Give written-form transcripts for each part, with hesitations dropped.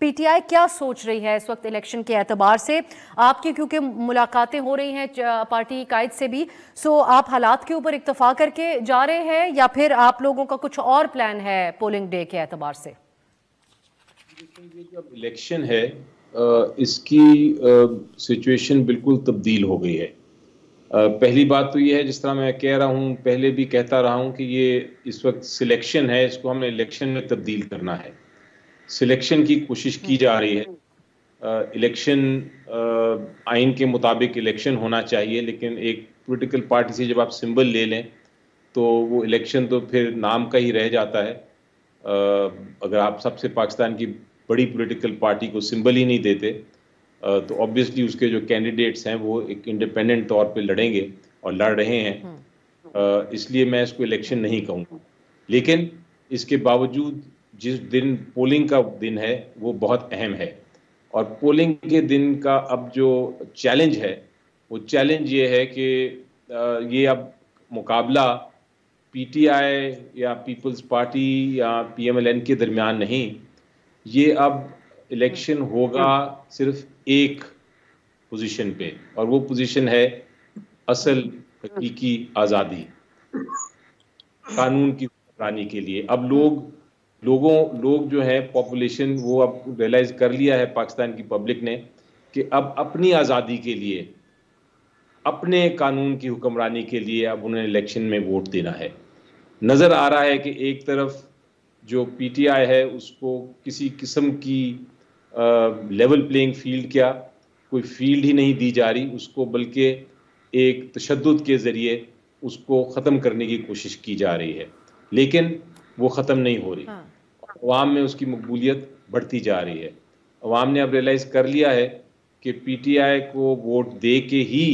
PTI क्या सोच रही है इस वक्त इलेक्शन के एतबार से? आपकी क्योंकि मुलाकातें हो रही हैं पार्टी कायद से भी, सो आप हालात के ऊपर इत्तफाक करके जा रहे हैं या फिर आप लोगों का कुछ और प्लान है पोलिंग डे के एतबार से? ये जो इलेक्शन है इसकी सिचुएशन बिल्कुल तब्दील हो गई है। पहली बात तो ये है, जिस तरह मैं कह रहा हूँ, पहले भी कहता रहा हूँ कि ये इस वक्त सिलेक्शन है, इसको हमने इलेक्शन में तब्दील करना है। सिलेक्शन की कोशिश की जा रही है। इलेक्शन आइन के मुताबिक इलेक्शन होना चाहिए, लेकिन एक पॉलिटिकल पार्टी से जब आप सिंबल ले लें तो वो इलेक्शन तो फिर नाम का ही रह जाता है। अगर आप सबसे पाकिस्तान की बड़ी पॉलिटिकल पार्टी को सिंबल ही नहीं देते तो ऑब्वियसली उसके जो कैंडिडेट्स हैं वो एक इंडिपेंडेंट तौर पे लड़ेंगे और लड़ रहे हैं। इसलिए मैं इसको इलेक्शन नहीं कहूँगा, लेकिन इसके बावजूद जिस दिन पोलिंग का दिन है वो बहुत अहम है। और पोलिंग के दिन का अब जो चैलेंज है वो चैलेंज ये है कि ये अब मुकाबला पीटीआई या पीपल्स पार्टी या पीएमएलएन के दरमियान नहीं, ये अब इलेक्शन होगा सिर्फ एक पोजीशन पे, और वो पोजीशन है असल हकीकी आज़ादी, कानून की हुक्मरानी के लिए। अब लोग जो है पॉपुलेशन, वो अब रियलाइज कर लिया है पाकिस्तान की पब्लिक ने कि अब अपनी आज़ादी के लिए, अपने कानून की हुक्मरानी के लिए अब उन्हें इलेक्शन में वोट देना है। नज़र आ रहा है कि एक तरफ जो पीटीआई है उसको किसी किस्म की लेवल प्लेइंग फील्ड, क्या कोई फील्ड ही नहीं दी जा रही उसको, बल्कि एक तशद्दुद के ज़रिए उसको ख़त्म करने की कोशिश की जा रही है, लेकिन वो ख़त्म नहीं हो रही। अवाम में उसकी मकबूलियत बढ़ती जा रही है। अवाम ने अब रियलाइज़ कर लिया है कि पीटीआई को वोट दे के ही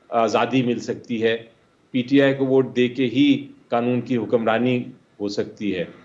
आज़ादी मिल सकती है, पीटीआई को वोट दे के ही कानून की हुक्मरानी हो सकती है।